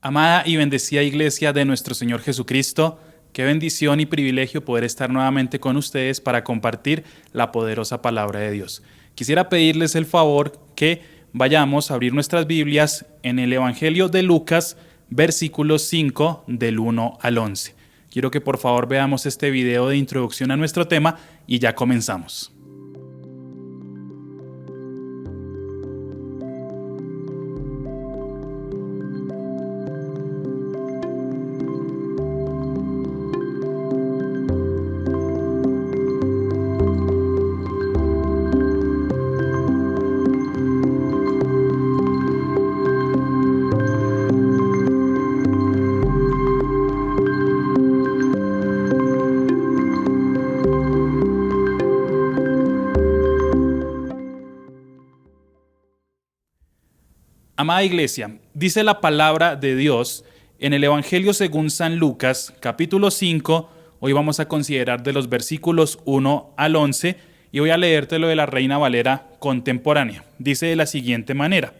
Amada y bendecida Iglesia de nuestro Señor Jesucristo, qué bendición y privilegio poder estar nuevamente con ustedes para compartir la poderosa palabra de Dios. Quisiera pedirles el favor que vayamos a abrir nuestras Biblias en el Evangelio de Lucas, versículos 5 del 1 al 11. Quiero que por favor veamos este video de introducción a nuestro tema y ya comenzamos. Amada Iglesia, dice la palabra de Dios en el Evangelio según San Lucas, capítulo 5. Hoy vamos a considerar de los versículos 1 al 11 y voy a leértelo de la Reina Valera contemporánea. Dice de la siguiente manera: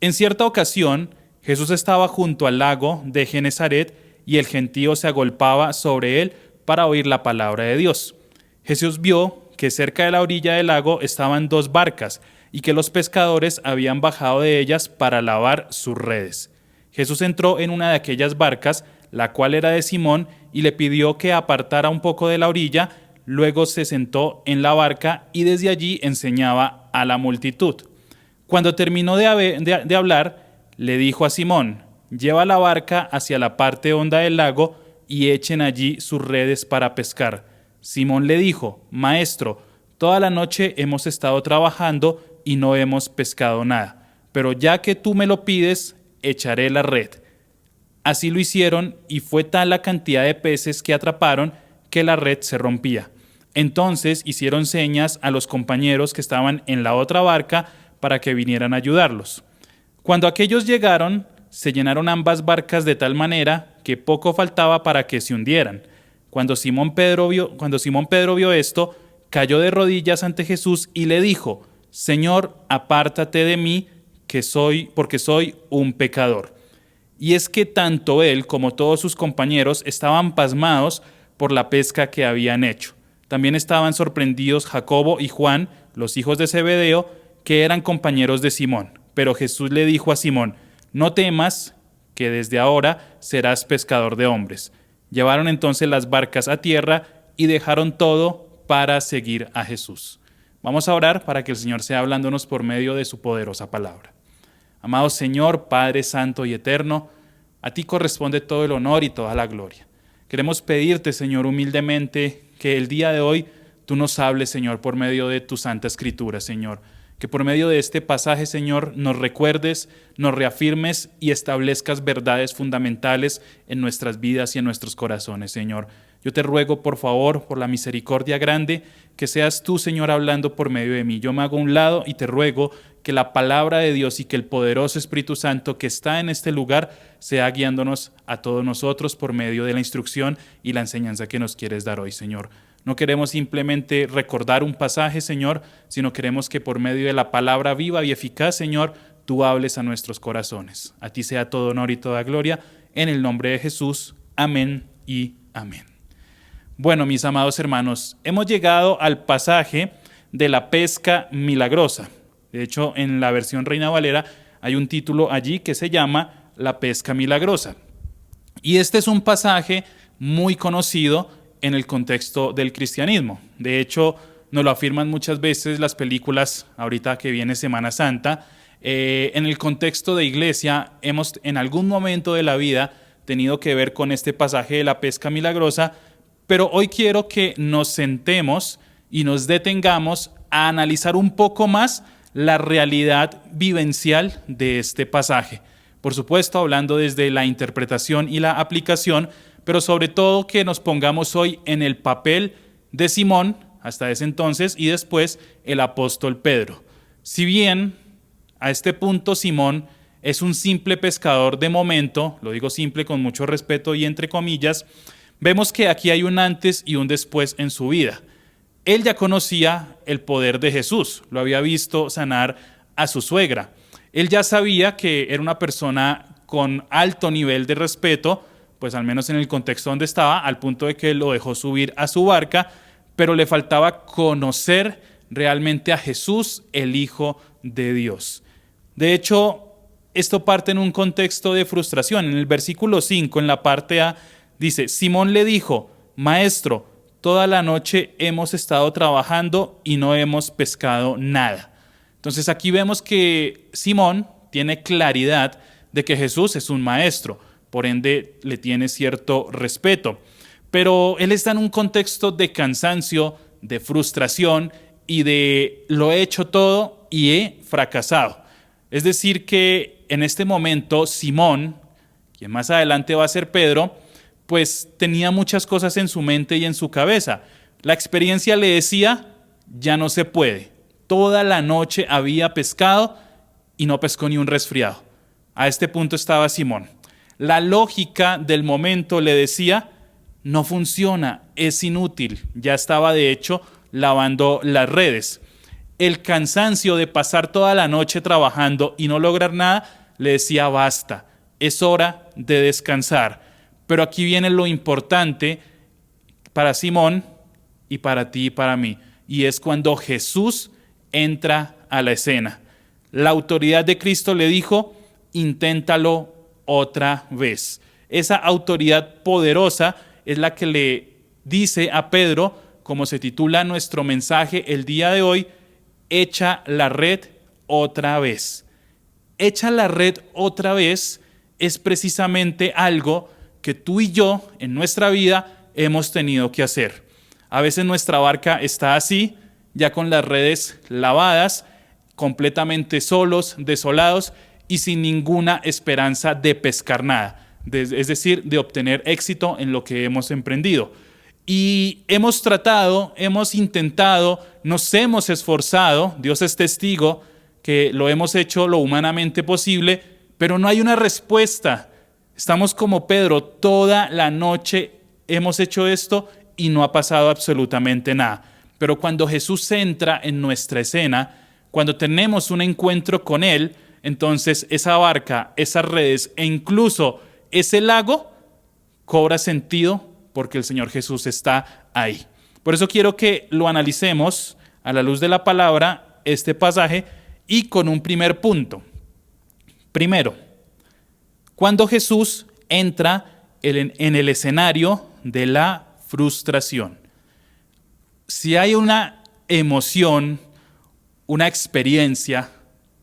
En cierta ocasión, Jesús estaba junto al lago de Genesaret y el gentío se agolpaba sobre él para oír la palabra de Dios. Jesús vio que cerca de la orilla del lago estaban dos barcas y que los pescadores habían bajado de ellas para lavar sus redes. Jesús entró en una de aquellas barcas, la cual era de Simón, y le pidió que apartara un poco de la orilla. Luego se sentó en la barca y desde allí enseñaba a la multitud. Cuando terminó de hablar, le dijo a Simón: «Lleva la barca hacia la parte honda del lago y echen allí sus redes para pescar». Simón le dijo: «Maestro, toda la noche hemos estado trabajando y no hemos pescado nada, pero ya que tú me lo pides, echaré la red». Así lo hicieron y fue tal la cantidad de peces que atraparon que la red se rompía. Entonces hicieron señas a los compañeros que estaban en la otra barca para que vinieran a ayudarlos. Cuando aquellos llegaron, se llenaron ambas barcas de tal manera que poco faltaba para que se hundieran. Cuando Simón Pedro vio esto, cayó de rodillas ante Jesús y le dijo: «Señor, apártate de mí, porque soy un pecador». Y es que tanto él como todos sus compañeros estaban pasmados por la pesca que habían hecho. También estaban sorprendidos Jacobo y Juan, los hijos de Zebedeo, que eran compañeros de Simón. Pero Jesús le dijo a Simón: «No temas, que desde ahora serás pescador de hombres». Llevaron entonces las barcas a tierra y dejaron todo para seguir a Jesús. Vamos a orar para que el Señor sea hablándonos por medio de su poderosa palabra. Amado Señor, Padre Santo y Eterno, a ti corresponde todo el honor y toda la gloria. Queremos pedirte, Señor, humildemente, que el día de hoy tú nos hables, Señor, por medio de tu Santa Escritura, Señor. Que por medio de este pasaje, Señor, nos recuerdes, nos reafirmes y establezcas verdades fundamentales en nuestras vidas y en nuestros corazones, Señor. Yo te ruego, por favor, por la misericordia grande, que seas tú, Señor, hablando por medio de mí. Yo me hago a un lado y te ruego que la palabra de Dios y que el poderoso Espíritu Santo que está en este lugar sea guiándonos a todos nosotros por medio de la instrucción y la enseñanza que nos quieres dar hoy, Señor. No queremos simplemente recordar un pasaje, Señor, sino queremos que por medio de la palabra viva y eficaz, Señor, tú hables a nuestros corazones. A ti sea todo honor y toda gloria, en el nombre de Jesús. Amén y amén. Bueno, mis amados hermanos, hemos llegado al pasaje de la pesca milagrosa. De hecho, en la versión Reina Valera hay un título allí que se llama La pesca milagrosa. Y este es un pasaje muy conocido en el contexto del cristianismo. De hecho, nos lo afirman muchas veces las películas, ahorita que viene Semana Santa. En el contexto de iglesia, hemos en algún momento de la vida tenido que ver con este pasaje de la pesca milagrosa, pero hoy quiero que nos sentemos y nos detengamos a analizar un poco más la realidad vivencial de este pasaje. Por supuesto, hablando desde la interpretación y la aplicación, pero sobre todo que nos pongamos hoy en el papel de Simón, hasta ese entonces, y después el apóstol Pedro. Si bien a este punto Simón es un simple pescador de momento, lo digo simple con mucho respeto y entre comillas, vemos que aquí hay un antes y un después en su vida. Él ya conocía el poder de Jesús, lo había visto sanar a su suegra. Él ya sabía que era una persona con alto nivel de respeto, pues al menos en el contexto donde estaba, al punto de que lo dejó subir a su barca, pero le faltaba conocer realmente a Jesús, el Hijo de Dios. De hecho, esto parte en un contexto de frustración. En el versículo 5, en la parte A, dice, Simón le dijo, Maestro, toda la noche hemos estado trabajando y no hemos pescado nada. Entonces aquí vemos que Simón tiene claridad de que Jesús es un maestro, por ende le tiene cierto respeto. Pero él está en un contexto de cansancio, de frustración y de lo he hecho todo y he fracasado. Es decir que en este momento Simón, quien más adelante va a ser Pedro, pues tenía muchas cosas en su mente y en su cabeza. La experiencia le decía, ya no se puede. Toda la noche había pescado y no pescó ni un resfriado. A este punto estaba Simón. La lógica del momento le decía, no funciona, es inútil. Ya estaba de hecho lavando las redes. El cansancio de pasar toda la noche trabajando y no lograr nada le decía, basta, es hora de descansar. Pero aquí viene lo importante para Simón y para ti y para mí. Y es cuando Jesús entra a la escena. La autoridad de Cristo le dijo, inténtalo otra vez. Esa autoridad poderosa es la que le dice a Pedro, como se titula nuestro mensaje el día de hoy, echa la red otra vez. Echa la red otra vez es precisamente algo que tú y yo en nuestra vida hemos tenido que hacer. A veces nuestra barca está así, ya con las redes lavadas, completamente solos, desolados y sin ninguna esperanza de pescar nada, es decir, de obtener éxito en lo que hemos emprendido. Y hemos tratado, hemos intentado, nos hemos esforzado, Dios es testigo que lo hemos hecho lo humanamente posible, pero no hay una respuesta. Estamos como Pedro, toda la noche hemos hecho esto y no ha pasado absolutamente nada. Pero cuando Jesús entra en nuestra escena, cuando tenemos un encuentro con Él, entonces esa barca, esas redes e incluso ese lago cobra sentido porque el Señor Jesús está ahí. Por eso quiero que lo analicemos a la luz de la palabra, este pasaje, y con un primer punto. Primero, cuando Jesús entra en el escenario de la frustración. Si hay una emoción, una experiencia,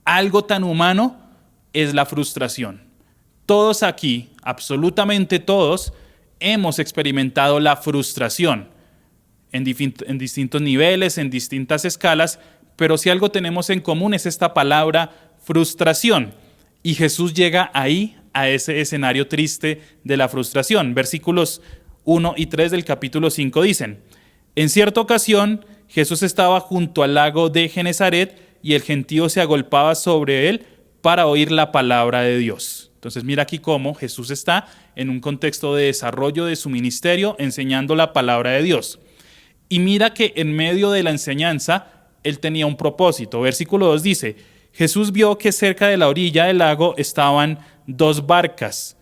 algo tan humano, es la frustración. Todos aquí, absolutamente todos, hemos experimentado la frustración en distintos niveles, en distintas escalas, pero si algo tenemos en común es esta palabra frustración. Y Jesús llega ahí, a ese escenario triste de la frustración. Versículos 1 y 3 del capítulo 5 dicen, en cierta ocasión Jesús estaba junto al lago de Genesaret y el gentío se agolpaba sobre él para oír la palabra de Dios. Entonces mira aquí cómo Jesús está en un contexto de desarrollo de su ministerio enseñando la palabra de Dios. Y mira que en medio de la enseñanza él tenía un propósito. Versículo 2 dice, Jesús vio que cerca de la orilla del lago estaban dos barcas.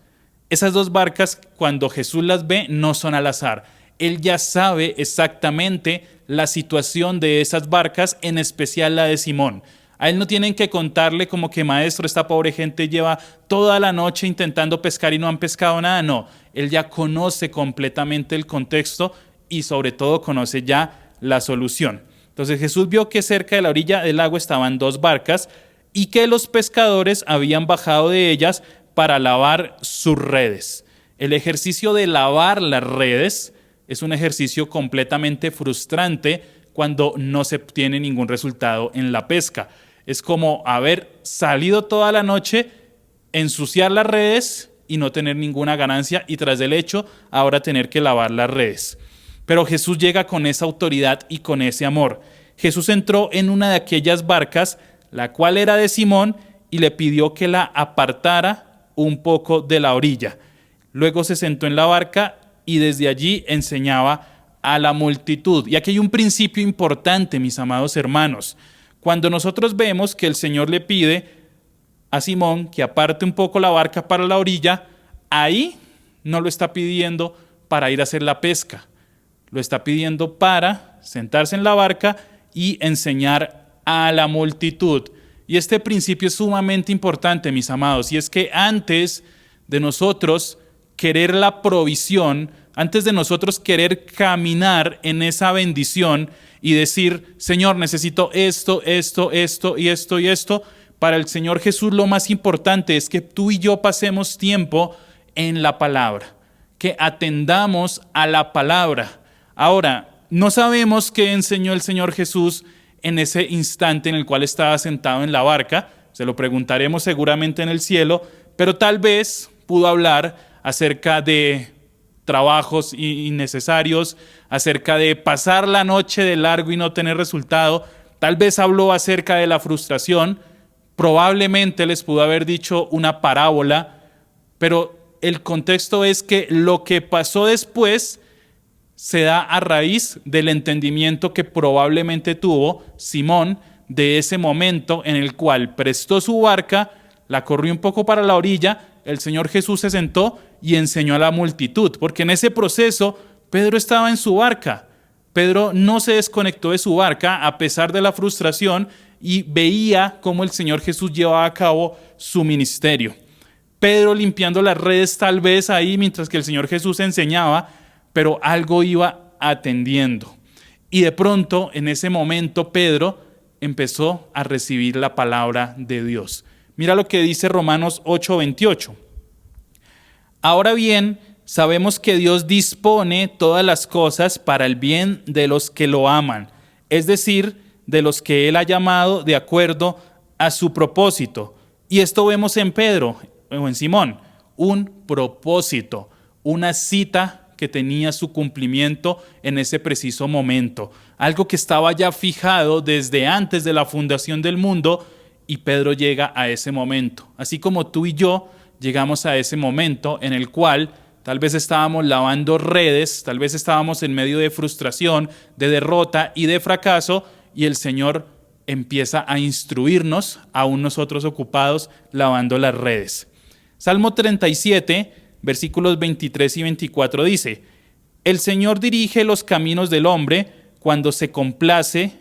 Esas dos barcas, cuando Jesús las ve, no son al azar. Él ya sabe exactamente la situación de esas barcas, en especial la de Simón. A él no tienen que contarle como que maestro, esta pobre gente lleva toda la noche intentando pescar y no han pescado nada. No, él ya conoce completamente el contexto y sobre todo conoce ya la solución. Entonces Jesús vio que cerca de la orilla del lago estaban dos barcas y que los pescadores habían bajado de ellas para lavar sus redes. El ejercicio de lavar las redes es un ejercicio completamente frustrante cuando no se obtiene ningún resultado en la pesca. Es como haber salido toda la noche, ensuciar las redes y no tener ninguna ganancia y tras del hecho ahora tener que lavar las redes. Pero Jesús llega con esa autoridad y con ese amor. Jesús entró en una de aquellas barcas, la cual era de Simón, y le pidió que la apartara un poco de la orilla. Luego se sentó en la barca y desde allí enseñaba a la multitud. Y aquí hay un principio importante, mis amados hermanos. Cuando nosotros vemos que el Señor le pide a Simón que aparte un poco la barca para la orilla. Ahí no lo está pidiendo para ir a hacer la pesca, lo está pidiendo para sentarse en la barca y enseñar a la multitud. Y este principio es sumamente importante, mis amados, y es que antes de nosotros querer la provisión, antes de nosotros querer caminar en esa bendición y decir, Señor, necesito esto, esto, esto y esto y esto, para el Señor Jesús lo más importante es que tú y yo pasemos tiempo en la palabra, que atendamos a la palabra. Ahora, no sabemos qué enseñó el Señor Jesús en ese instante en el cual estaba sentado en la barca, se lo preguntaremos seguramente en el cielo, pero tal vez pudo hablar acerca de trabajos innecesarios, acerca de pasar la noche de largo y no tener resultado, tal vez habló acerca de la frustración, probablemente les pudo haber dicho una parábola, pero el contexto es que lo que pasó después se da a raíz del entendimiento que probablemente tuvo Simón de ese momento en el cual prestó su barca, la corrió un poco para la orilla, el Señor Jesús se sentó y enseñó a la multitud, porque en ese proceso Pedro estaba en su barca. Pedro no se desconectó de su barca a pesar de la frustración y veía cómo el Señor Jesús llevaba a cabo su ministerio. Pedro limpiando las redes tal vez ahí mientras que el Señor Jesús enseñaba, pero algo iba atendiendo. Y de pronto, en ese momento, Pedro empezó a recibir la palabra de Dios. Mira lo que dice Romanos 8:28. Ahora bien, sabemos que Dios dispone todas las cosas para el bien de los que lo aman, es decir, de los que Él ha llamado de acuerdo a su propósito. Y esto vemos en Pedro o en Simón, un propósito, una cita que tenía su cumplimiento en ese preciso momento, algo que estaba ya fijado desde antes de la fundación del mundo, y Pedro llega a ese momento, así como tú y yo llegamos a ese momento en el cual tal vez estábamos lavando redes, tal vez estábamos en medio de frustración, de derrota y de fracaso, y el Señor empieza a instruirnos, aún nosotros ocupados lavando las redes. Salmo 37, versículos 23 y 24 dice: El Señor dirige los caminos del hombre cuando se complace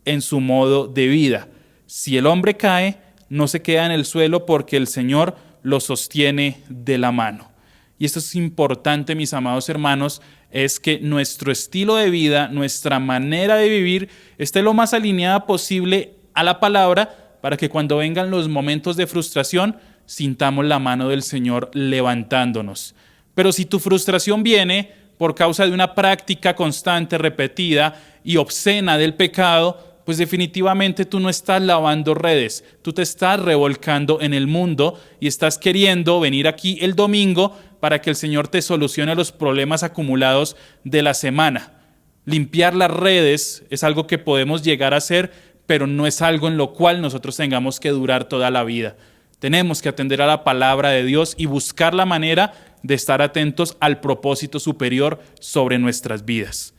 en su modo de vida. Si el hombre cae, no se queda en el suelo porque el Señor lo sostiene de la mano. Y esto es importante, mis amados hermanos, es que nuestro estilo de vida, nuestra manera de vivir, esté lo más alineada posible a la palabra para que cuando vengan los momentos de frustración, sintamos la mano del Señor levantándonos. Pero si tu frustración viene por causa de una práctica constante, repetida y obscena del pecado, pues definitivamente tú no estás lavando redes, tú te estás revolcando en el mundo y estás queriendo venir aquí el domingo para que el Señor te solucione los problemas acumulados de la semana. Limpiar las redes es algo que podemos llegar a hacer, pero no es algo en lo cual nosotros tengamos que durar toda la vida. Tenemos que atender a la palabra de Dios y buscar la manera de estar atentos al propósito superior sobre nuestras vidas.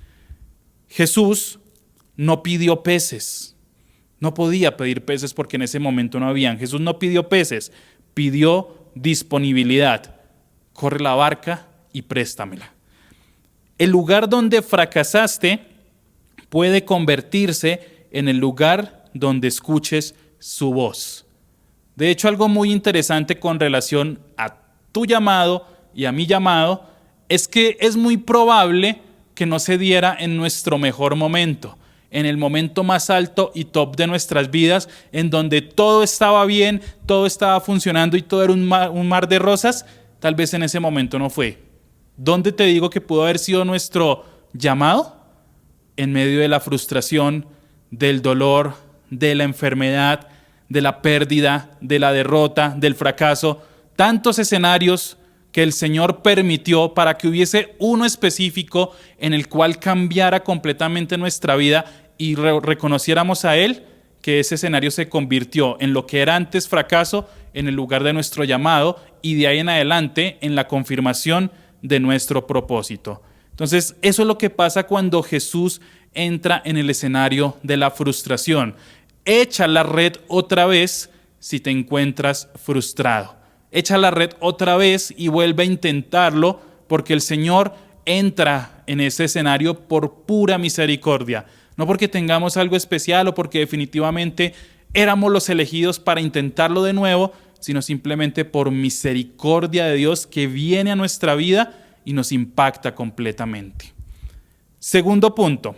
Jesús no pidió peces, no podía pedir peces porque en ese momento no habían. Jesús no pidió peces, pidió disponibilidad. Corre la barca y préstamela. El lugar donde fracasaste puede convertirse en el lugar donde escuches su voz. De hecho, algo muy interesante con relación a tu llamado y a mi llamado es que es muy probable que no se diera en nuestro mejor momento, en el momento más alto y top de nuestras vidas, en donde todo estaba bien, todo estaba funcionando y todo era un mar de rosas. Tal vez en ese momento no fue. ¿Dónde te digo que pudo haber sido nuestro llamado? En medio de la frustración, del dolor, de la enfermedad, de la pérdida, de la derrota, del fracaso. Tantos escenarios que el Señor permitió para que hubiese uno específico en el cual cambiara completamente nuestra vida y reconociéramos a Él, que ese escenario se convirtió en lo que era antes fracaso, en el lugar de nuestro llamado, y de ahí en adelante en la confirmación de nuestro propósito. Entonces, eso es lo que pasa cuando Jesús entra en el escenario de la frustración. Echa la red otra vez si te encuentras frustrado. Echa la red otra vez y vuelve a intentarlo, porque el Señor entra en ese escenario por pura misericordia. No porque tengamos algo especial o porque definitivamente éramos los elegidos para intentarlo de nuevo, sino simplemente por misericordia de Dios que viene a nuestra vida y nos impacta completamente. Segundo punto,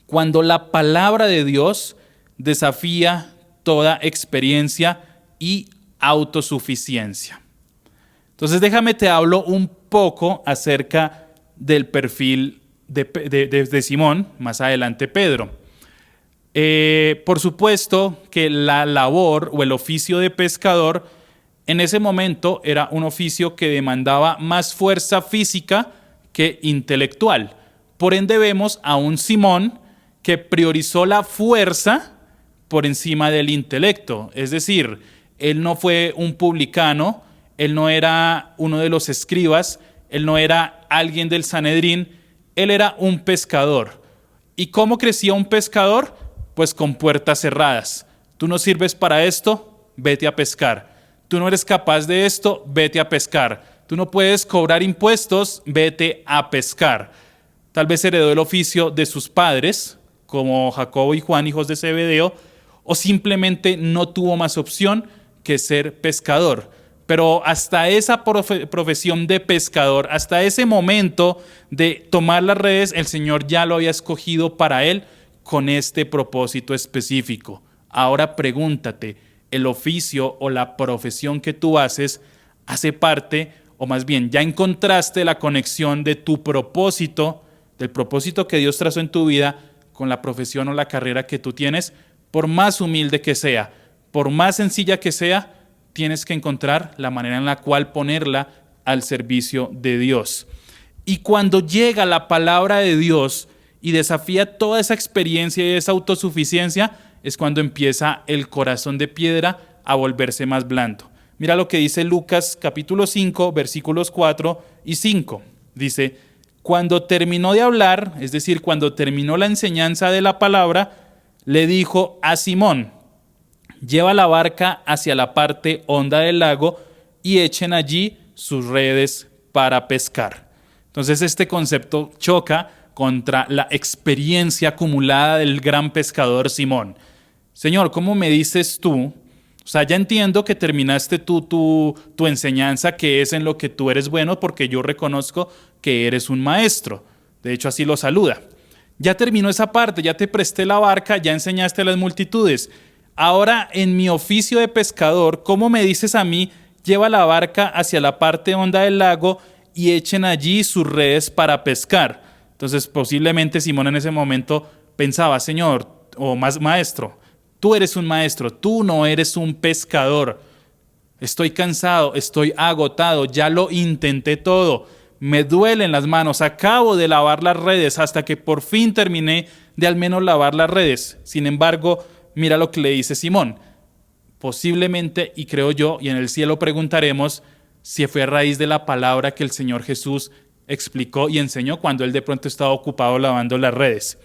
cuando la palabra de Dios desafía toda experiencia y autosuficiencia. Entonces déjame te hablo un poco acerca del perfil de Simón, más adelante Pedro. Por supuesto que la labor o el oficio de pescador en ese momento era un oficio que demandaba más fuerza física que intelectual. Por ende vemos a un Simón que priorizó la fuerza por encima del intelecto. Es decir, él no fue un publicano, él no era uno de los escribas, él no era alguien del Sanedrín, él era un pescador. ¿Y cómo crecía un pescador? Pues con puertas cerradas. Tú no sirves para esto, vete a pescar. Tú no eres capaz de esto, vete a pescar. Tú no puedes cobrar impuestos, vete a pescar. Tal vez heredó el oficio de sus padres, como Jacobo y Juan, hijos de Zebedeo, o simplemente no tuvo más opción que ser pescador. Pero hasta esa profesión de pescador, hasta ese momento de tomar las redes, el Señor ya lo había escogido para él con este propósito específico. Ahora pregúntate, ¿el oficio o la profesión que tú haces hace parte, o más bien, ya encontraste la conexión de tu propósito, del propósito que Dios trazó en tu vida, con la profesión o la carrera que tú tienes? Por más humilde que sea, por más sencilla que sea, tienes que encontrar la manera en la cual ponerla al servicio de Dios. Y cuando llega la palabra de Dios y desafía toda esa experiencia y esa autosuficiencia, es cuando empieza el corazón de piedra a volverse más blando. Mira lo que dice Lucas capítulo 5, versículos 4 y 5. Dice, cuando terminó de hablar, es decir, cuando terminó la enseñanza de la palabra, le dijo a Simón, lleva la barca hacia la parte honda del lago y echen allí sus redes para pescar. Entonces este concepto choca contra la experiencia acumulada del gran pescador Simón. Señor, ¿cómo me dices tú? O sea, ya entiendo que terminaste tu enseñanza, que es en lo que tú eres bueno, porque yo reconozco que eres un maestro. De hecho, así lo saluda. Ya terminó esa parte, ya te presté la barca, ya enseñaste a las multitudes. Ahora, en mi oficio de pescador, ¿cómo me dices a mí, lleva la barca hacia la parte honda del lago y echen allí sus redes para pescar? Entonces, posiblemente Simón en ese momento pensaba, Señor, o más maestro, tú eres un maestro, tú no eres un pescador. Estoy cansado, estoy agotado, ya lo intenté todo. Me duelen las manos, acabo de lavar las redes hasta que por fin terminé de al menos lavar las redes. Sin embargo, mira lo que le dice Simón. Posiblemente, y creo yo, y en el cielo preguntaremos, si fue a raíz de la palabra que el Señor Jesús explicó y enseñó cuando él de pronto estaba ocupado lavando las redes.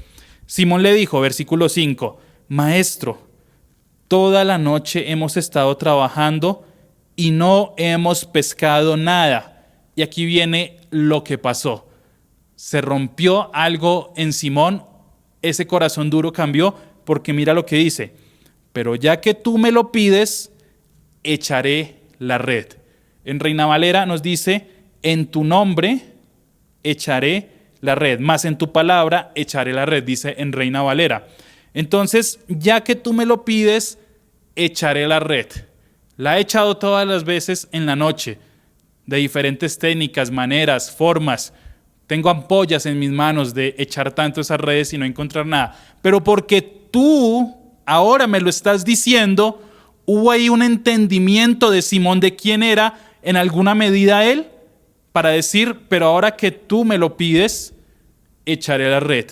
Simón le dijo, versículo 5, Maestro, toda la noche hemos estado trabajando y no hemos pescado nada. Y aquí viene lo que pasó. Se rompió algo en Simón, ese corazón duro cambió, porque mira lo que dice, pero ya que tú me lo pides, echaré la red. En Reina Valera nos dice, en tu nombre echaré la red, más en tu palabra echaré la red, dice en Reina Valera. Entonces, ya que tú me lo pides, echaré la red. La he echado todas las veces en la noche, de diferentes técnicas, maneras, formas. Tengo ampollas en mis manos de echar tanto esas redes y no encontrar nada. Pero porque tú ahora me lo estás diciendo, hubo ahí un entendimiento de Simón de quién era en alguna medida él, para decir, pero ahora que tú me lo pides, echaré la red.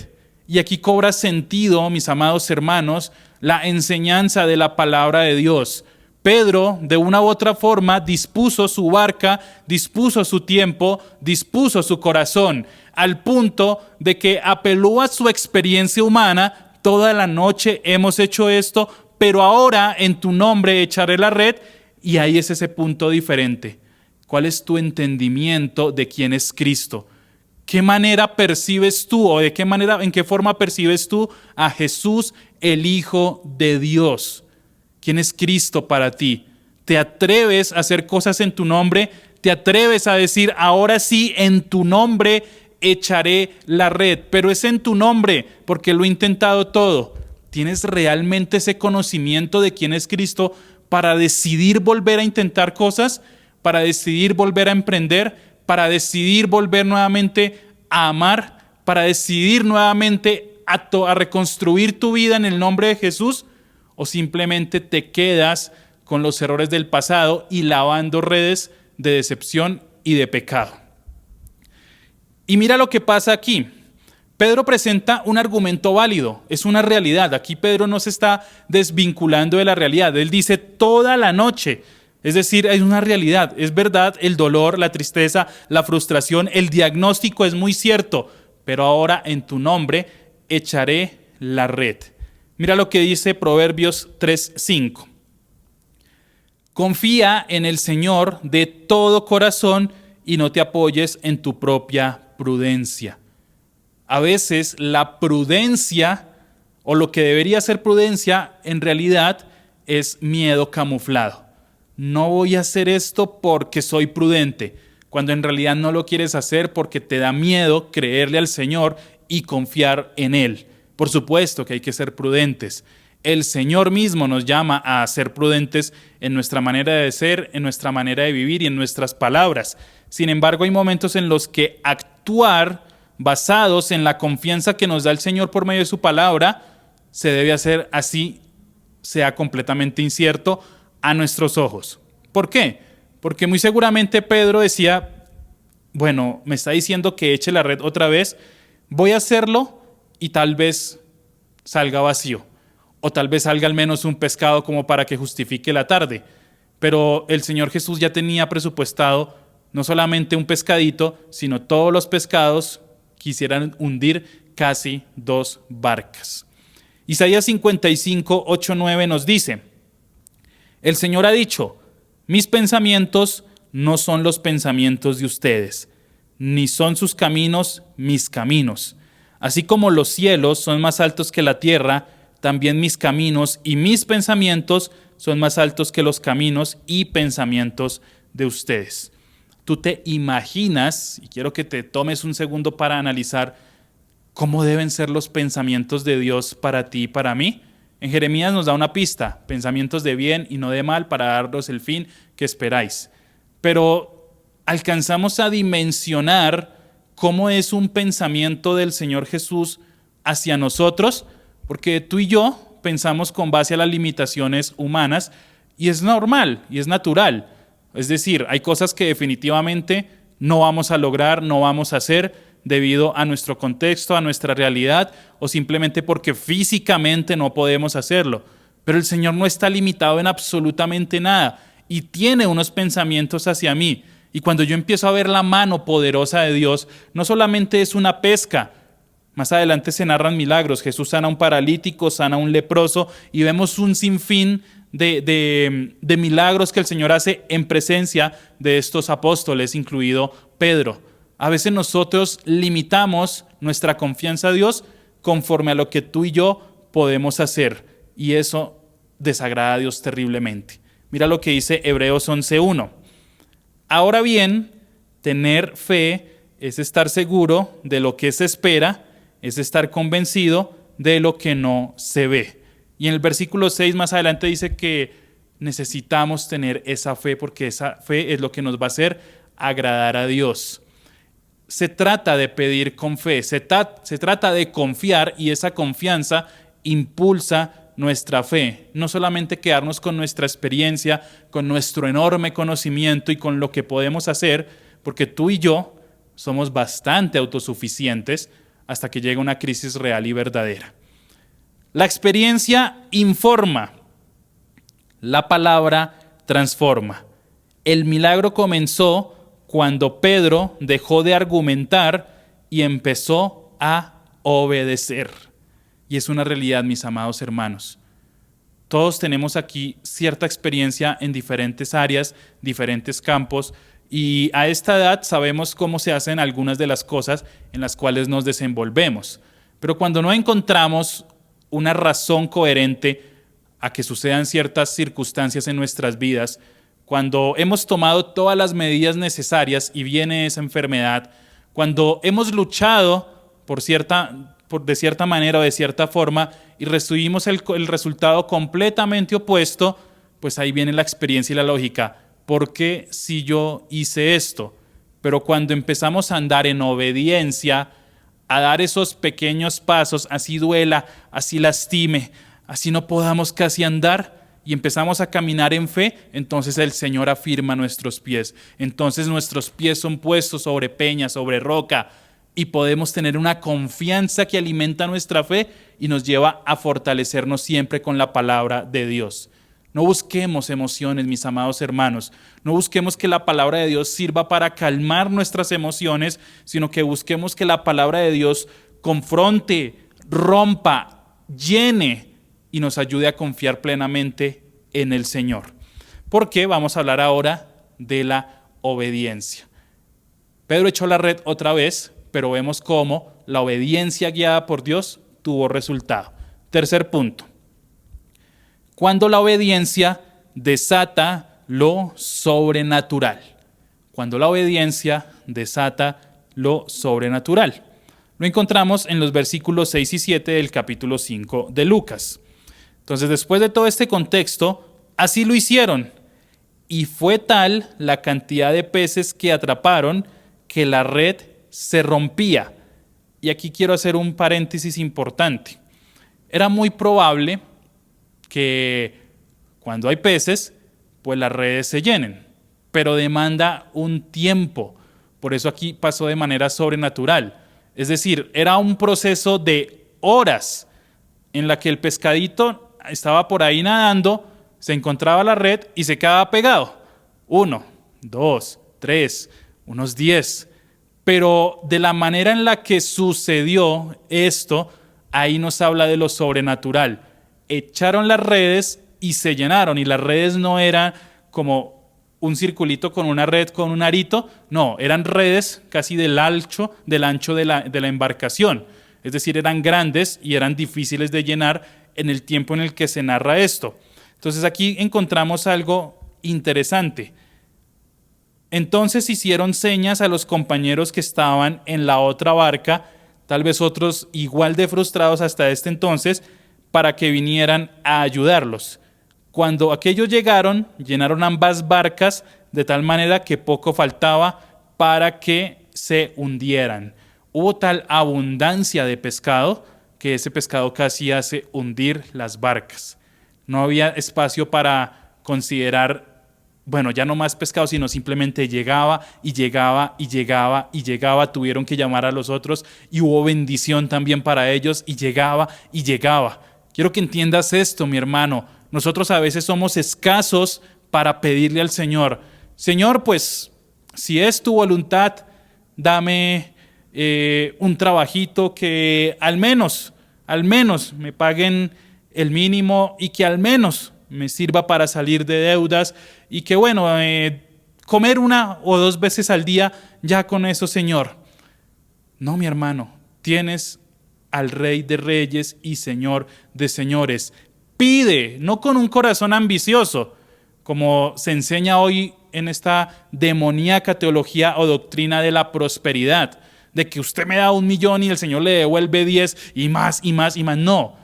Y aquí cobra sentido, mis amados hermanos, la enseñanza de la palabra de Dios. Pedro, de una u otra forma, dispuso su barca, dispuso su tiempo, dispuso su corazón, al punto de que apeló a su experiencia humana. Toda la noche hemos hecho esto, pero ahora en tu nombre echaré la red, y ahí es ese punto diferente. ¿Cuál es tu entendimiento de quién es Cristo? ¿Qué manera percibes tú o en qué forma percibes tú a Jesús, el Hijo de Dios? ¿Quién es Cristo para ti? ¿Te atreves a hacer cosas en tu nombre? ¿Te atreves a decir, ahora sí, en tu nombre echaré la red? Pero es en tu nombre, porque lo he intentado todo. ¿Tienes realmente ese conocimiento de quién es Cristo para decidir volver a intentar cosas? ¿Para decidir volver a emprender? ¿Para decidir volver nuevamente a amar? ¿Para decidir nuevamente a reconstruir tu vida en el nombre de Jesús? ¿O simplemente te quedas con los errores del pasado y lavando redes de decepción y de pecado? Y mira lo que pasa aquí. Pedro presenta un argumento válido, es una realidad. Aquí Pedro no se está desvinculando de la realidad. Él dice toda la noche. Es decir, es una realidad, es verdad, el dolor, la tristeza, la frustración, el diagnóstico es muy cierto, pero ahora en tu nombre echaré la red. Mira lo que dice Proverbios 3:5. Confía en el Señor de todo corazón y no te apoyes en tu propia prudencia. A veces la prudencia, o lo que debería ser prudencia, en realidad es miedo camuflado. No voy a hacer esto porque soy prudente, cuando en realidad no lo quieres hacer porque te da miedo creerle al Señor y confiar en Él. Por supuesto que hay que ser prudentes. El Señor mismo nos llama a ser prudentes en nuestra manera de ser, en nuestra manera de vivir y en nuestras palabras. Sin embargo, hay momentos en los que actuar basados en la confianza que nos da el Señor por medio de su palabra se debe hacer así sea completamente incierto a nuestros ojos. ¿Por qué? Porque muy seguramente Pedro decía, bueno, me está diciendo que eche la red otra vez, voy a hacerlo y tal vez salga vacío, o tal vez salga al menos un pescado como para que justifique la tarde. Pero el Señor Jesús ya tenía presupuestado no solamente un pescadito, sino todos los pescados quisieran hundir casi 2 barcas. Isaías 55, 8, 9 nos dice, el Señor ha dicho, mis pensamientos no son los pensamientos de ustedes, ni son sus caminos mis caminos. Así como los cielos son más altos que la tierra, también mis caminos y mis pensamientos son más altos que los caminos y pensamientos de ustedes. Tú te imaginas, y quiero que te tomes un segundo para analizar cómo deben ser los pensamientos de Dios para ti y para mí. En Jeremías nos da una pista, pensamientos de bien y no de mal para daros el fin que esperáis. Pero alcanzamos a dimensionar cómo es un pensamiento del Señor Jesús hacia nosotros, porque tú y yo pensamos con base a las limitaciones humanas y es normal y es natural. Es decir, hay cosas que definitivamente no vamos a lograr, no vamos a hacer debido a nuestro contexto, a nuestra realidad o simplemente porque físicamente no podemos hacerlo. Pero el Señor no está limitado en absolutamente nada y tiene unos pensamientos hacia mí. Y cuando yo empiezo a ver la mano poderosa de Dios, no solamente es una pesca. Más adelante se narran milagros. Jesús sana a un paralítico, sana a un leproso y vemos un sinfín de milagros que el Señor hace en presencia de estos apóstoles, incluido Pedro. A veces nosotros limitamos nuestra confianza a Dios conforme a lo que tú y yo podemos hacer y eso desagrada a Dios terriblemente. Mira lo que dice Hebreos 11:1. Ahora bien, tener fe es estar seguro de lo que se espera, es estar convencido de lo que no se ve. Y en el versículo 6 más adelante dice que necesitamos tener esa fe porque esa fe es lo que nos va a hacer agradar a Dios. Se trata de pedir con fe, se trata de confiar y esa confianza impulsa nuestra fe. No solamente quedarnos con nuestra experiencia, con nuestro enorme conocimiento y con lo que podemos hacer, porque tú y yo somos bastante autosuficientes hasta que llega una crisis real y verdadera. La experiencia informa, la palabra transforma. El milagro comenzó cuando Pedro dejó de argumentar y empezó a obedecer. Y es una realidad, mis amados hermanos. Todos tenemos aquí cierta experiencia en diferentes áreas, diferentes campos, y a esta edad sabemos cómo se hacen algunas de las cosas en las cuales nos desenvolvemos. Pero cuando no encontramos una razón coherente a que sucedan ciertas circunstancias en nuestras vidas, cuando hemos tomado todas las medidas necesarias y viene esa enfermedad, cuando hemos luchado de cierta manera o de cierta forma y recibimos el resultado completamente opuesto, pues ahí viene la experiencia y la lógica. ¿Por qué si yo hice esto? Pero cuando empezamos a andar en obediencia, a dar esos pequeños pasos, así duela, así lastime, así no podamos casi andar, y empezamos a caminar en fe, entonces el Señor afirma nuestros pies. Entonces nuestros pies son puestos sobre peña, sobre roca, y podemos tener una confianza que alimenta nuestra fe y nos lleva a fortalecernos siempre con la palabra de Dios. No busquemos emociones, mis amados hermanos. No busquemos que la palabra de Dios sirva para calmar nuestras emociones, sino que busquemos que la palabra de Dios confronte, rompa, llene y nos ayude a confiar plenamente en el Señor. Porque vamos a hablar ahora de la obediencia. Pedro echó la red otra vez, pero vemos cómo la obediencia guiada por Dios tuvo resultado. Tercer punto. Cuando la obediencia desata lo sobrenatural. Cuando la obediencia desata lo sobrenatural. Lo encontramos en los versículos 6 y 7 del capítulo 5 de Lucas. Entonces, después de todo este contexto, así lo hicieron. Y fue tal la cantidad de peces que atraparon que la red se rompía. Y aquí quiero hacer un paréntesis importante. Era muy probable que cuando hay peces, pues las redes se llenen, pero demanda un tiempo. Por eso aquí pasó de manera sobrenatural. Es decir, era un proceso de horas en la que el pescadito estaba por ahí nadando, se encontraba la red y se quedaba pegado. 1, 2, 3, unos 10. Pero de la manera en la que sucedió esto, ahí nos habla de lo sobrenatural. Echaron las redes y se llenaron, y las redes no eran como un circulito con una red, con un arito, no, eran redes casi del ancho de la embarcación. Es decir, eran grandes y eran difíciles de llenar en el tiempo en el que se narra esto. Entonces aquí encontramos algo interesante. Entonces hicieron señas a los compañeros que estaban en la otra barca, tal vez otros igual de frustrados hasta este entonces, para que vinieran a ayudarlos. Cuando aquellos llegaron, llenaron ambas barcas de tal manera que poco faltaba para que se hundieran. Hubo tal abundancia de pescado que ese pescado casi hace hundir las barcas. No había espacio para considerar, ya no más pescado, sino simplemente llegaba y llegaba y llegaba y llegaba. Tuvieron que llamar a los otros y hubo bendición también para ellos y llegaba y llegaba. Quiero que entiendas esto, mi hermano. Nosotros a veces somos escasos para pedirle al Señor. Señor, pues, si es tu voluntad, dame un trabajito que al menos me paguen el mínimo y que al menos me sirva para salir de deudas y que comer 1 o 2 veces al día, ya con eso, Señor. No, mi hermano, tienes al Rey de Reyes y Señor de Señores. Pide, no con un corazón ambicioso, como se enseña hoy en esta demoníaca teología o doctrina de la prosperidad, de que usted me da 1 millón y el Señor le devuelve 10 y más y más y más. No,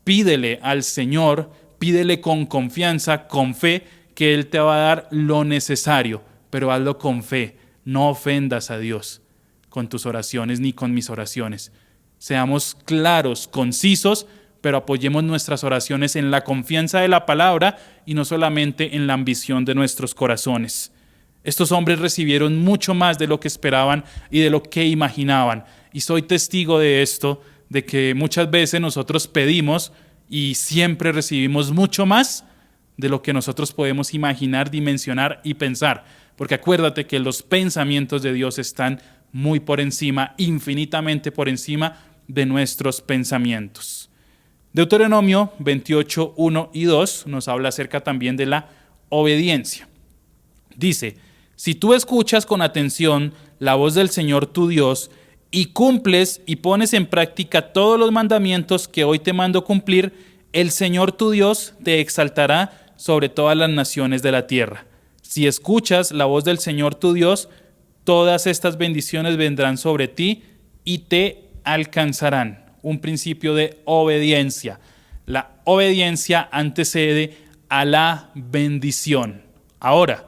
pídele al Señor, pídele con confianza, con fe, que Él te va a dar lo necesario, pero hazlo con fe. No ofendas a Dios con tus oraciones ni con mis oraciones. Seamos claros, concisos, pero apoyemos nuestras oraciones en la confianza de la palabra y no solamente en la ambición de nuestros corazones. Estos hombres recibieron mucho más de lo que esperaban y de lo que imaginaban. Y soy testigo de esto, de que muchas veces nosotros pedimos y siempre recibimos mucho más de lo que nosotros podemos imaginar, dimensionar y pensar. Porque acuérdate que los pensamientos de Dios están muy por encima, infinitamente por encima de nuestros pensamientos. Deuteronomio 28, 1 y 2 nos habla acerca también de la obediencia. Dice: si tú escuchas con atención la voz del Señor tu Dios y cumples y pones en práctica todos los mandamientos que hoy te mando cumplir, el Señor tu Dios te exaltará sobre todas las naciones de la tierra. Si escuchas la voz del Señor tu Dios, todas estas bendiciones vendrán sobre ti y te alcanzarán. Un principio de obediencia. La obediencia antecede a la bendición. Ahora,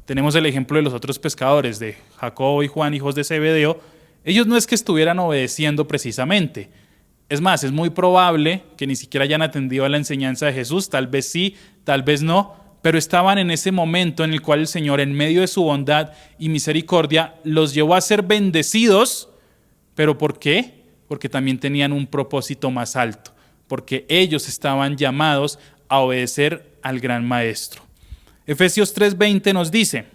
tenemos el ejemplo de los otros pescadores, de Jacobo y Juan, hijos de Zebedeo. Ellos no es que estuvieran obedeciendo precisamente. Es más, es muy probable que ni siquiera hayan atendido a la enseñanza de Jesús, tal vez sí, tal vez no, pero estaban en ese momento en el cual el Señor, en medio de su bondad y misericordia, los llevó a ser bendecidos. ¿Pero por qué? Porque también tenían un propósito más alto, porque ellos estaban llamados a obedecer al gran Maestro. Efesios 3:20 nos dice: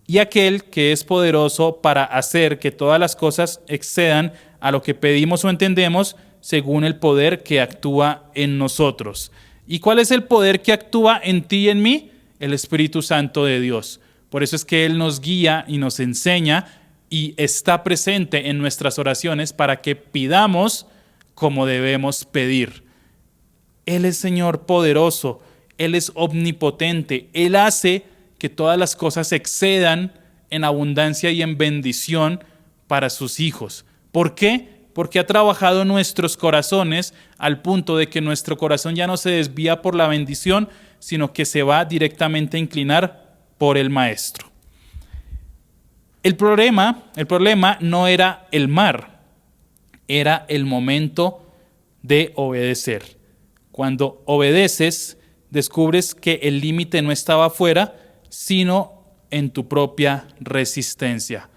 y aquel que es poderoso para hacer que todas las cosas excedan a lo que pedimos o entendemos, según el poder que actúa en nosotros. ¿Y cuál es el poder que actúa en ti y en mí? El Espíritu Santo de Dios. Por eso es que Él nos guía y nos enseña y está presente en nuestras oraciones para que pidamos como debemos pedir. Él es Señor poderoso, Él es omnipotente, Él hace que todas las cosas excedan en abundancia y en bendición para sus hijos. ¿Por qué? Porque ha trabajado nuestros corazones al punto de que nuestro corazón ya no se desvía por la bendición, sino que se va directamente a inclinar por el Maestro. El problema no era el mar, era el momento de obedecer. Cuando obedeces, descubres que el límite no estaba afuera, sino en tu propia resistencia.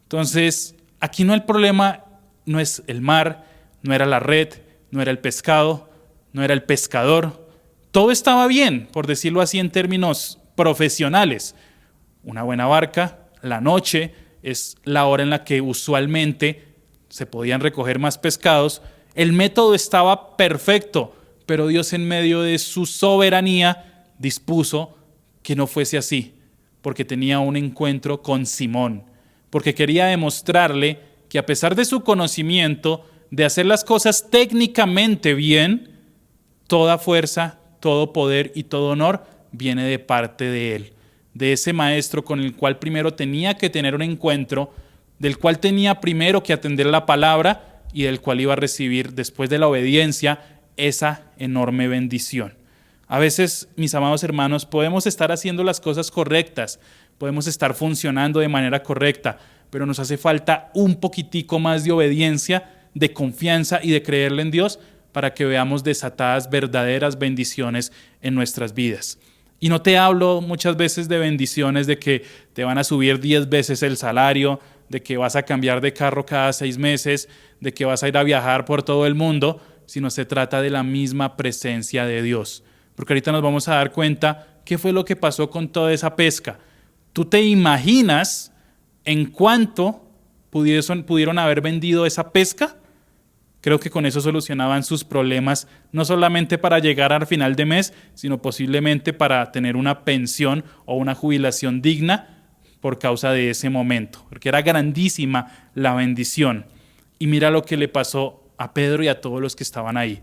Entonces, aquí el problema no es el mar, no era la red, no era el pescado, no era el pescador. Todo estaba bien, por decirlo así en términos profesionales. Una buena barca, la noche es la hora en la que usualmente se podían recoger más pescados. El método estaba perfecto, pero Dios, en medio de su soberanía, dispuso que no fuese así, porque tenía un encuentro con Simón, porque quería demostrarle que a pesar de su conocimiento de hacer las cosas técnicamente bien, toda fuerza, todo poder y todo honor viene de parte de Él, de ese Maestro con el cual primero tenía que tener un encuentro, del cual tenía primero que atender la palabra y del cual iba a recibir, después de la obediencia, esa enorme bendición. A veces, mis amados hermanos, podemos estar haciendo las cosas correctas, podemos estar funcionando de manera correcta, pero nos hace falta un poquitico más de obediencia, de confianza y de creerle en Dios para que veamos desatadas verdaderas bendiciones en nuestras vidas. Y no te hablo muchas veces de bendiciones de que te van a subir 10 veces el salario, de que vas a cambiar de carro cada 6 meses, de que vas a ir a viajar por todo el mundo, sino se trata de la misma presencia de Dios. Porque ahorita nos vamos a dar cuenta qué fue lo que pasó con toda esa pesca. ¿Tú te imaginas en cuánto pudieron haber vendido esa pesca? Creo que con eso solucionaban sus problemas, no solamente para llegar al final de mes, sino posiblemente para tener una pensión o una jubilación digna por causa de ese momento, porque era grandísima la bendición. Y mira lo que le pasó a Pedro y a todos los que estaban ahí.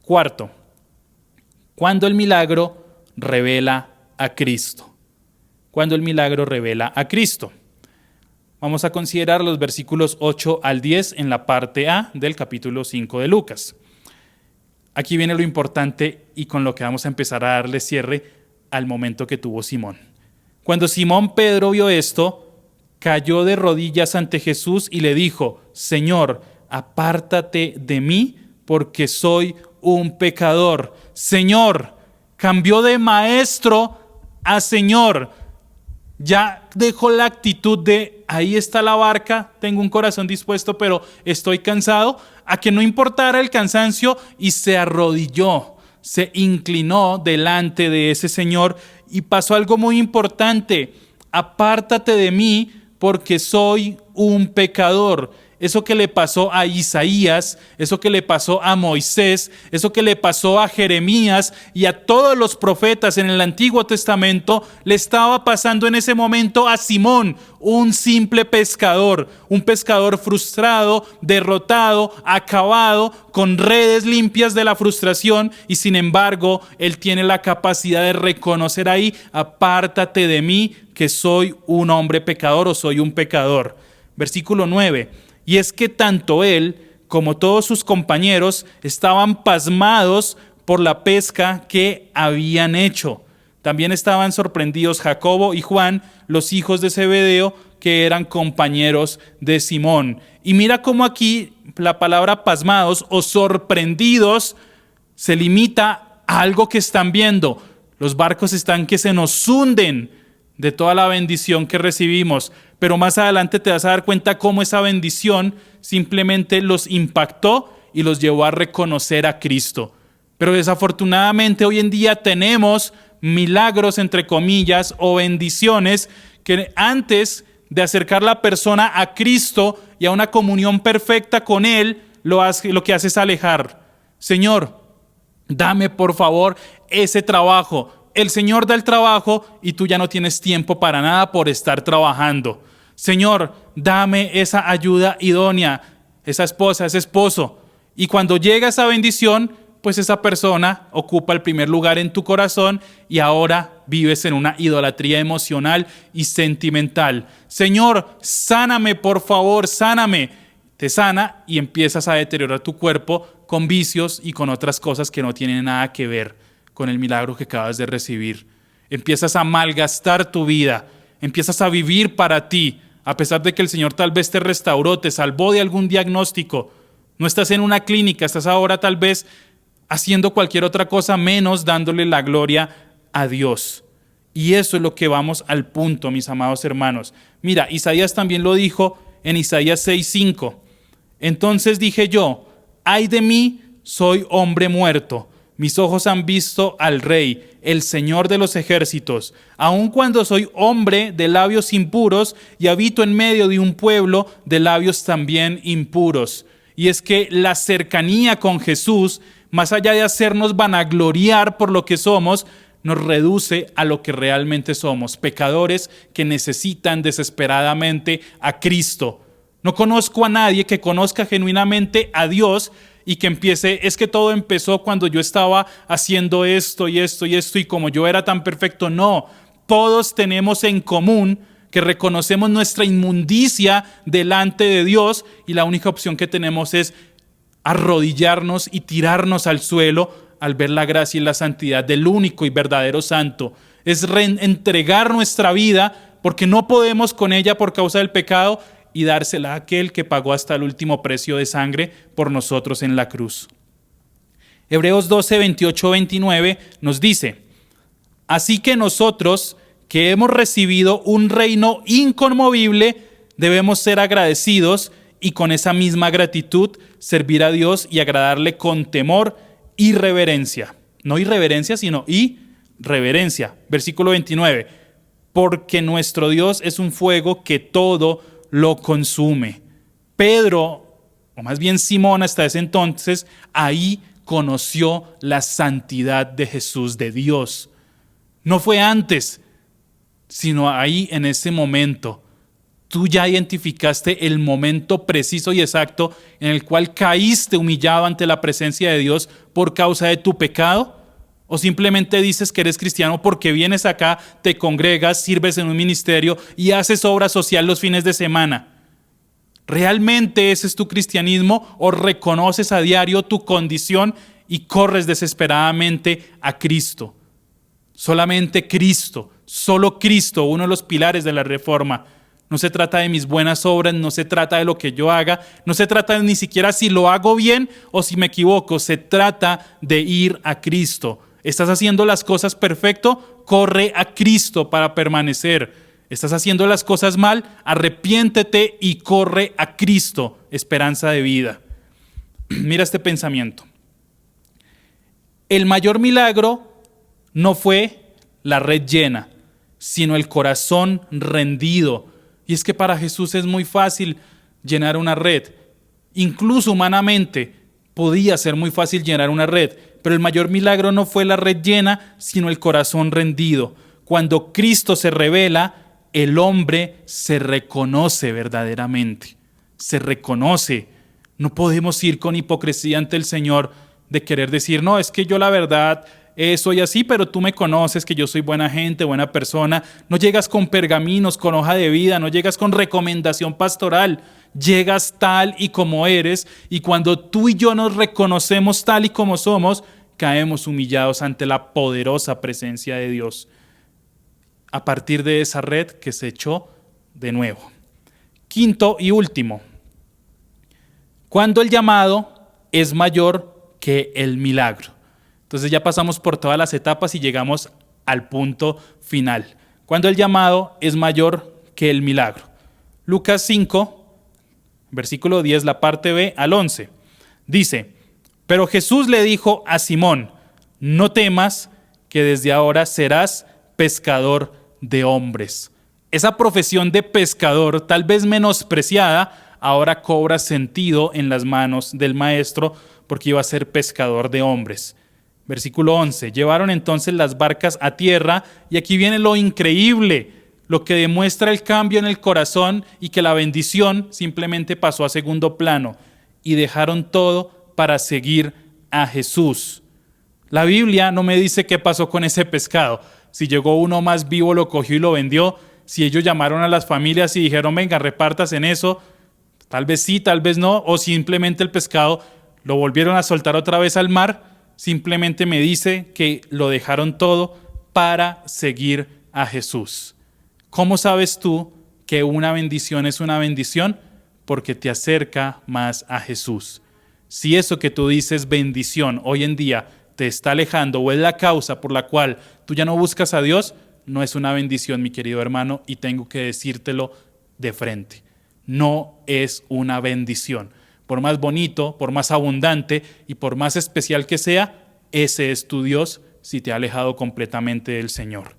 Cuarto, cuando el milagro revela a Cristo. Cuando el milagro revela a Cristo. Vamos a considerar los versículos 8 al 10 en la parte A del capítulo 5 de Lucas. Aquí viene lo importante y con lo que vamos a empezar a darle cierre al momento que tuvo Simón. Cuando Simón Pedro vio esto, cayó de rodillas ante Jesús y le dijo: Señor, apártate de mí porque soy un pecador. Señor, cambió de maestro a Señor. Ya dejó la actitud de ahí está la barca, tengo un corazón dispuesto, pero estoy cansado, a que no importara el cansancio y se arrodilló, se inclinó delante de ese Señor y pasó algo muy importante: apártate de mí porque soy un pecador. eso que le pasó a Isaías, eso que le pasó a Moisés, eso que le pasó a Jeremías y a todos los profetas en el Antiguo Testamento, le estaba pasando en ese momento a Simón, un simple pescador, un pescador frustrado, derrotado, acabado, con redes limpias de la frustración, y sin embargo, él tiene la capacidad de reconocer ahí: apártate de mí, que soy un hombre pecador o soy un pecador. Versículo 9. Y es que tanto él como todos sus compañeros estaban pasmados por la pesca que habían hecho. También estaban sorprendidos Jacobo y Juan, los hijos de Zebedeo, que eran compañeros de Simón. Y mira cómo aquí la palabra pasmados o sorprendidos se limita a algo que están viendo. Los barcos están que se nos hunden de toda la bendición que recibimos, pero más adelante te vas a dar cuenta cómo esa bendición simplemente los impactó y los llevó a reconocer a Cristo. Pero desafortunadamente hoy en día tenemos milagros, entre comillas, o bendiciones que antes de acercar la persona a Cristo y a una comunión perfecta con Él, lo que hace es alejar. Señor, dame por favor ese trabajo. El Señor da el trabajo y tú ya no tienes tiempo para nada por estar trabajando. Señor, dame esa ayuda idónea, esa esposa, ese esposo. Y cuando llega esa bendición, pues esa persona ocupa el primer lugar en tu corazón y ahora vives en una idolatría emocional y sentimental. Señor, sáname, por favor, sáname. Te sana y empiezas a deteriorar tu cuerpo con vicios y con otras cosas que no tienen nada que ver con el milagro que acabas de recibir. Empiezas a malgastar tu vida, empiezas a vivir para ti, a pesar de que el Señor tal vez te restauró, te salvó de algún diagnóstico. No estás en una clínica, estás ahora tal vez haciendo cualquier otra cosa menos dándole la gloria a Dios. Y eso es lo que vamos al punto, mis amados hermanos. Mira, Isaías también lo dijo en Isaías 6:5. Entonces dije yo: ay de mí, soy hombre muerto. Mis ojos han visto al Rey, el Señor de los ejércitos. Aun cuando soy hombre de labios impuros y habito en medio de un pueblo de labios también impuros. Y es que la cercanía con Jesús, más allá de hacernos vanagloriar por lo que somos, nos reduce a lo que realmente somos, pecadores que necesitan desesperadamente a Cristo. No conozco a nadie que conozca genuinamente a Dios y que empiece: es que todo empezó cuando yo estaba haciendo esto y esto y esto y como yo era tan perfecto. No, todos tenemos en común que reconocemos nuestra inmundicia delante de Dios y la única opción que tenemos es arrodillarnos y tirarnos al suelo al ver la gracia y la santidad del único y verdadero santo. Es entregar nuestra vida porque no podemos con ella por causa del pecado y dársela a aquel que pagó hasta el último precio de sangre por nosotros en la cruz. Hebreos 12, 28, 29 nos dice: así que nosotros, que hemos recibido un reino inconmovible, debemos ser agradecidos y con esa misma gratitud servir a Dios y agradarle con temor y reverencia. No irreverencia, sino reverencia. Versículo 29. Porque nuestro Dios es un fuego que todo lo consume. Pedro, o más bien Simón hasta ese entonces, ahí conoció la santidad de Jesús, de Dios. No fue antes, sino ahí en ese momento. Tú ya identificaste el momento preciso y exacto en el cual caíste humillado ante la presencia de Dios por causa de tu pecado. ¿O simplemente dices que eres cristiano porque vienes acá, te congregas, sirves en un ministerio y haces obra social los fines de semana? ¿Realmente ese es tu cristianismo o reconoces a diario tu condición y corres desesperadamente a Cristo? Solamente Cristo, solo Cristo, uno de los pilares de la Reforma. No se trata de mis buenas obras, no se trata de lo que yo haga, no se trata ni siquiera si lo hago bien o si me equivoco, se trata de ir a Cristo. ¿Estás haciendo las cosas perfecto? Corre a Cristo para permanecer. ¿Estás haciendo las cosas mal? Arrepiéntete y corre a Cristo, esperanza de vida. Mira este pensamiento. El mayor milagro no fue la red llena, sino el corazón rendido. Y es que para Jesús es muy fácil llenar una red. Incluso humanamente podía ser muy fácil llenar una red, pero el mayor milagro no fue la red llena, sino el corazón rendido. Cuando Cristo se revela, el hombre se reconoce verdaderamente, se reconoce. No podemos ir con hipocresía ante el Señor de querer decir, no, es que yo la verdad soy así, pero tú me conoces que yo soy buena gente, buena persona. No llegas con pergaminos, con hoja de vida, no llegas con recomendación pastoral. Llegas tal y como eres, y cuando tú y yo nos reconocemos tal y como somos, caemos humillados ante la poderosa presencia de Dios. A partir de esa red que se echó de nuevo. Quinto y último. Cuando el llamado es mayor que el milagro. Entonces ya pasamos por todas las etapas y llegamos al punto final. Cuando el llamado es mayor que el milagro. Lucas 5, versículo 10, la parte B al 11. Dice, pero Jesús le dijo a Simón, no temas, que desde ahora serás pescador de hombres. Esa profesión de pescador, tal vez menospreciada, ahora cobra sentido en las manos del maestro porque iba a ser pescador de hombres. Versículo 11. Llevaron entonces las barcas a tierra y aquí viene lo increíble, lo que demuestra el cambio en el corazón y que la bendición simplemente pasó a segundo plano y dejaron todo para seguir a Jesús. La Biblia no me dice qué pasó con ese pescado. Si llegó uno más vivo, lo cogió y lo vendió. Si ellos llamaron a las familias y dijeron, venga, repartas en eso, tal vez sí, tal vez no, o simplemente el pescado lo volvieron a soltar otra vez al mar. Simplemente me dice que lo dejaron todo para seguir a Jesús. ¿Cómo sabes tú que una bendición es una bendición? Porque te acerca más a Jesús. Si eso que tú dices bendición hoy en día te está alejando o es la causa por la cual tú ya no buscas a Dios, no es una bendición, mi querido hermano, y tengo que decírtelo de frente. No es una bendición. Por más bonito, por más abundante y por más especial que sea, ese es tu Dios si te ha alejado completamente del Señor.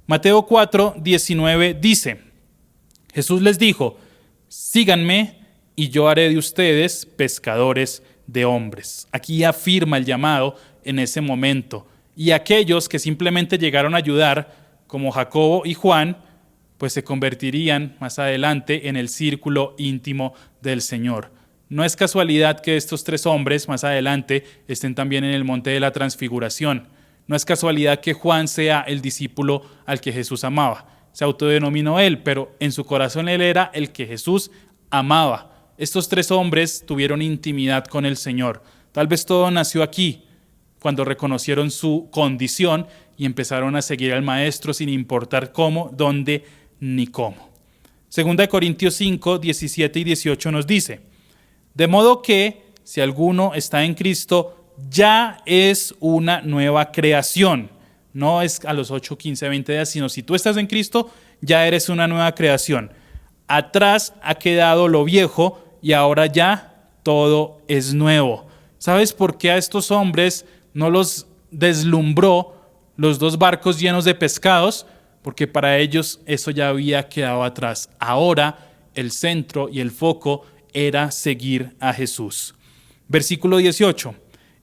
Mateo 4, 19 dice, Jesús les dijo, síganme y yo haré de ustedes pescadores de hombres. Aquí afirma el llamado en ese momento. Y aquellos que simplemente llegaron a ayudar, como Jacobo y Juan, pues se convertirían más adelante en el círculo íntimo del Señor. No es casualidad que estos tres hombres más adelante estén también en el monte de la transfiguración. No es casualidad que Juan sea el discípulo al que Jesús amaba. Se autodenominó él, pero en su corazón él era el que Jesús amaba. Estos tres hombres tuvieron intimidad con el Señor. Tal vez todo nació aquí, cuando reconocieron su condición y empezaron a seguir al Maestro sin importar cómo, dónde ni cómo. Segunda de Corintios 5, 17 y 18 nos dice, de modo que si alguno está en Cristo, ya es una nueva creación. No es a los 8, 15, 20 días, sino si tú estás en Cristo, ya eres una nueva creación. Atrás ha quedado lo viejo y ahora ya todo es nuevo. ¿Sabes por qué a estos hombres no los deslumbró los dos barcos llenos de pescados? Porque para ellos eso ya había quedado atrás. Ahora el centro y el foco era seguir a Jesús. Versículo 18.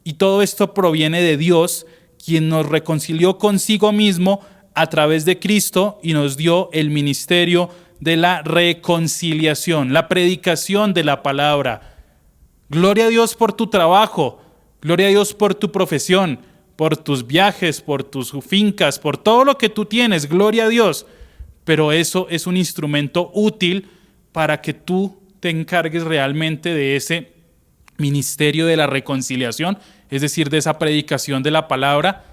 Y todo esto proviene de Dios, quien nos reconcilió consigo mismo a través de Cristo y nos dio el ministerio de la reconciliación, la predicación de la palabra. Gloria a Dios por tu trabajo, gloria a Dios por tu profesión, por tus viajes, por tus fincas, por todo lo que tú tienes, gloria a Dios. Pero eso es un instrumento útil para que tú te encargues realmente de ese ministerio de la reconciliación, es decir, de esa predicación de la palabra,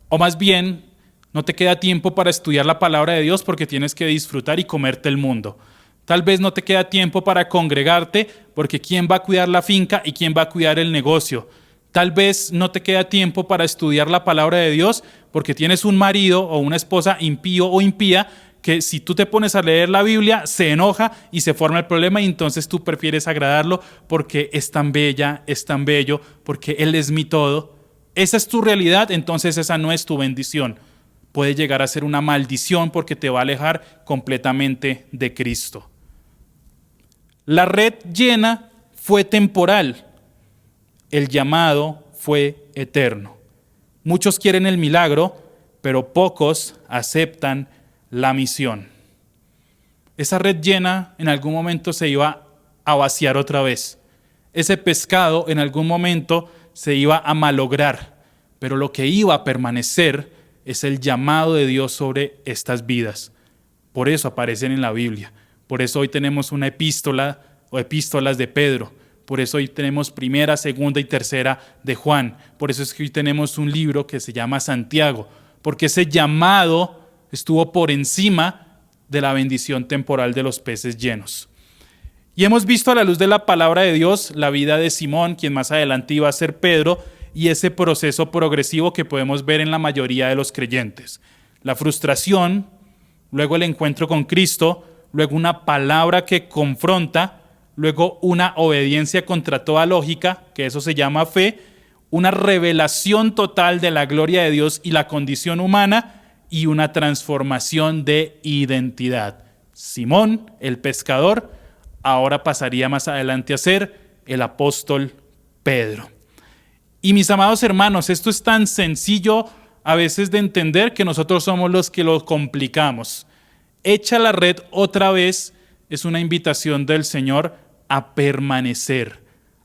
o más bien no te queda tiempo para estudiar la palabra de Dios porque tienes que disfrutar y comerte el mundo. Tal vez no te queda tiempo para congregarte porque ¿quién va a cuidar la finca y quién va a cuidar el negocio? Tal vez no te queda tiempo para estudiar la palabra de Dios porque tienes un marido o una esposa impío o impía que si tú te pones a leer la Biblia se enoja y se forma el problema y entonces tú prefieres agradarlo porque es tan bella, es tan bello, porque Él es mi todo. Esa es tu realidad, entonces esa no es tu bendición. Puede llegar a ser una maldición porque te va a alejar completamente de Cristo. La red llena fue temporal, el llamado fue eterno. Muchos quieren el milagro, pero pocos aceptan la misión. Esa red llena en algún momento se iba a vaciar otra vez. Ese pescado en algún momento se iba a malograr, pero lo que iba a permanecer es el llamado de Dios sobre estas vidas. Por eso aparecen en la Biblia. Por eso hoy tenemos una epístola o epístolas de Pedro. Por eso hoy tenemos primera, segunda y tercera de Juan. Por eso es que hoy tenemos un libro que se llama Santiago. Porque ese llamado estuvo por encima de la bendición temporal de los peces llenos. Y hemos visto a la luz de la palabra de Dios la vida de Simón, quien más adelante iba a ser Pedro, y ese proceso progresivo que podemos ver en la mayoría de los creyentes. La frustración, luego el encuentro con Cristo, luego una palabra que confronta, luego una obediencia contra toda lógica, que eso se llama fe, una revelación total de la gloria de Dios y la condición humana, y una transformación de identidad. Simón, el pescador, ahora pasaría más adelante a ser el apóstol Pedro. Y mis amados hermanos, esto es tan sencillo a veces de entender que nosotros somos los que lo complicamos. Echa la red otra vez es una invitación del Señor a permanecer,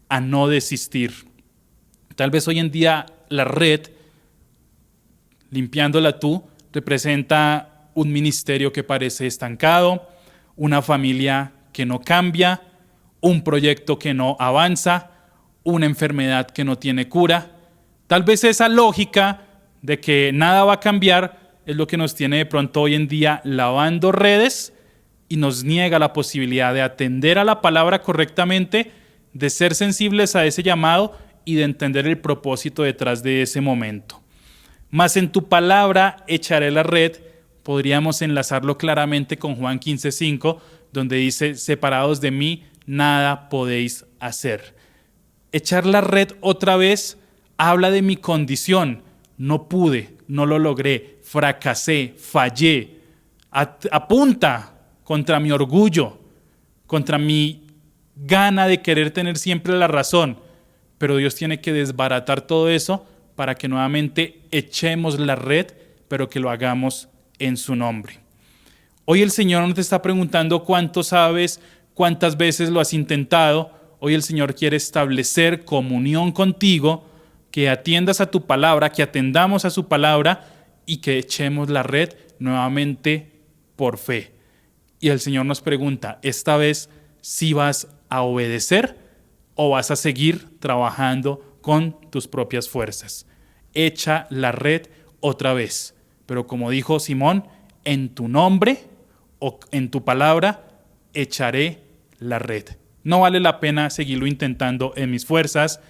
a no desistir. Tal vez hoy en día la red, limpiándola tú, representa un ministerio que parece estancado, una familia que no cambia, un proyecto que no avanza, una enfermedad que no tiene cura. Tal vez esa lógica de que nada va a cambiar es lo que nos tiene de pronto hoy en día lavando redes y nos niega la posibilidad de atender a la palabra correctamente, de ser sensibles a ese llamado y de entender el propósito detrás de ese momento. Mas en tu palabra echaré la red, podríamos enlazarlo claramente con Juan 15:5, donde dice, separados de mí, nada podéis hacer. Echar la red otra vez habla de mi condición. No pude, no lo logré, fracasé, fallé. Apunta contra mi orgullo, contra mi gana de querer tener siempre la razón. Pero Dios tiene que desbaratar todo eso para que nuevamente echemos la red, pero que lo hagamos en su nombre. Hoy el Señor no te está preguntando cuánto sabes, cuántas veces lo has intentado. Hoy el Señor quiere establecer comunión contigo, que atiendas a tu palabra, que atendamos a su palabra y que echemos la red nuevamente por fe. Y el Señor nos pregunta, ¿esta vez sí vas a obedecer o vas a seguir trabajando con tus propias fuerzas? Echa la red otra vez. Pero como dijo Simón, en tu nombre o en tu palabra echaré la red. No vale la pena seguirlo intentando en mis fuerzas,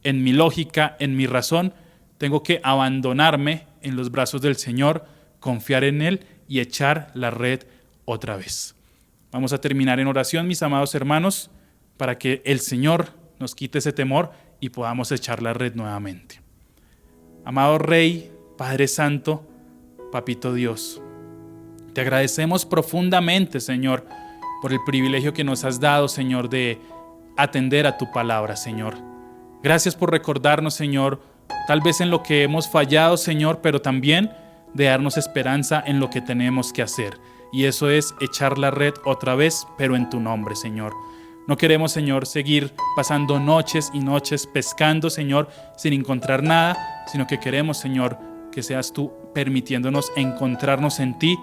en mi lógica, en mi razón. Tengo que abandonarme en los brazos del Señor, confiar en Él y echar la red otra vez. Vamos a terminar en oración, mis amados hermanos, para que el Señor nos quite ese temor y podamos echar la red nuevamente. Amado Rey, Padre Santo, Papito Dios, te agradecemos profundamente, Señor, por el privilegio que nos has dado, Señor, de atender a tu palabra, Señor. Gracias por recordarnos, Señor, tal vez en lo que hemos fallado, Señor, pero también de darnos esperanza en lo que tenemos que hacer. Y eso es echar la red otra vez, pero en tu nombre, Señor. No queremos, Señor, seguir pasando noches y noches pescando, Señor, sin encontrar nada, sino que queremos, Señor, que seas tú permitiéndonos encontrarnos en ti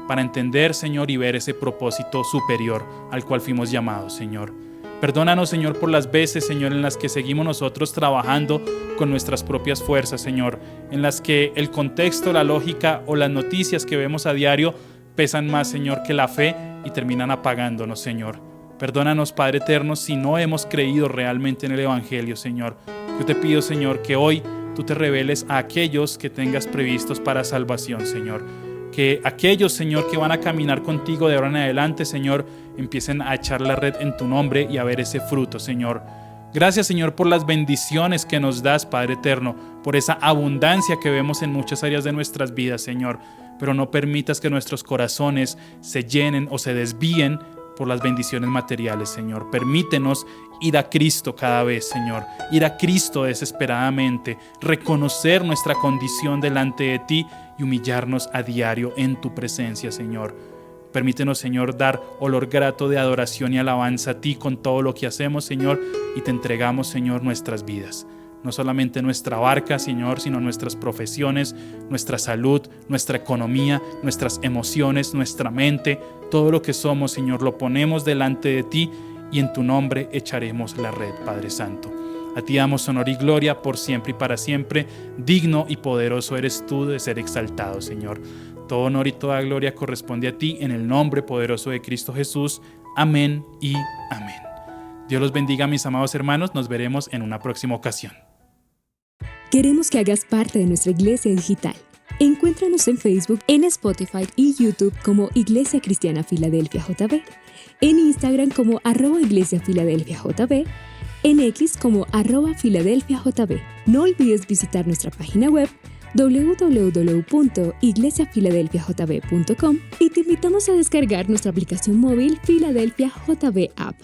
para entender, Señor, y ver ese propósito superior al cual fuimos llamados, Señor. Perdónanos, Señor, por las veces, Señor, en las que seguimos nosotros trabajando con nuestras propias fuerzas, Señor, en las que el contexto, la lógica o las noticias que vemos a diario pesan más, Señor, que la fe y terminan apagándonos, Señor. Perdónanos, Padre eterno, si no hemos creído realmente en el Evangelio, Señor. Yo te pido, Señor, que hoy tú te reveles a aquellos que tengas previstos para salvación, Señor. Que aquellos, Señor, que van a caminar contigo de ahora en adelante, Señor, empiecen a echar la red en tu nombre y a ver ese fruto, Señor. Gracias, Señor, por las bendiciones que nos das, Padre eterno, por esa abundancia que vemos en muchas áreas de nuestras vidas, Señor. Pero no permitas que nuestros corazones se llenen o se desvíen por las bendiciones materiales, Señor. Permítenos ir a Cristo cada vez, Señor. Ir a Cristo desesperadamente, reconocer nuestra condición delante de ti y humillarnos a diario en tu presencia, Señor. Permítenos, Señor, dar olor grato de adoración y alabanza a ti con todo lo que hacemos, Señor, y te entregamos, Señor, nuestras vidas. No solamente nuestra barca, Señor, sino nuestras profesiones, nuestra salud, nuestra economía, nuestras emociones, nuestra mente, todo lo que somos, Señor, lo ponemos delante de ti y en tu nombre echaremos la red, Padre Santo. A ti damos honor y gloria por siempre y para siempre. Digno y poderoso eres tú de ser exaltado, Señor. Todo honor y toda gloria corresponde a ti en el nombre poderoso de Cristo Jesús. Amén y amén. Dios los bendiga, mis amados hermanos. Nos veremos en una próxima ocasión. Queremos que hagas parte de nuestra iglesia digital. Encuéntranos en Facebook, en Spotify y YouTube como Iglesia Cristiana Filadelfia JB, en Instagram como @iglesiafiladelfiajb, en X como @filadelfiajb. No olvides visitar nuestra página web www.iglesiafiladelfiajb.com y te invitamos a descargar nuestra aplicación móvil Filadelfia JB App.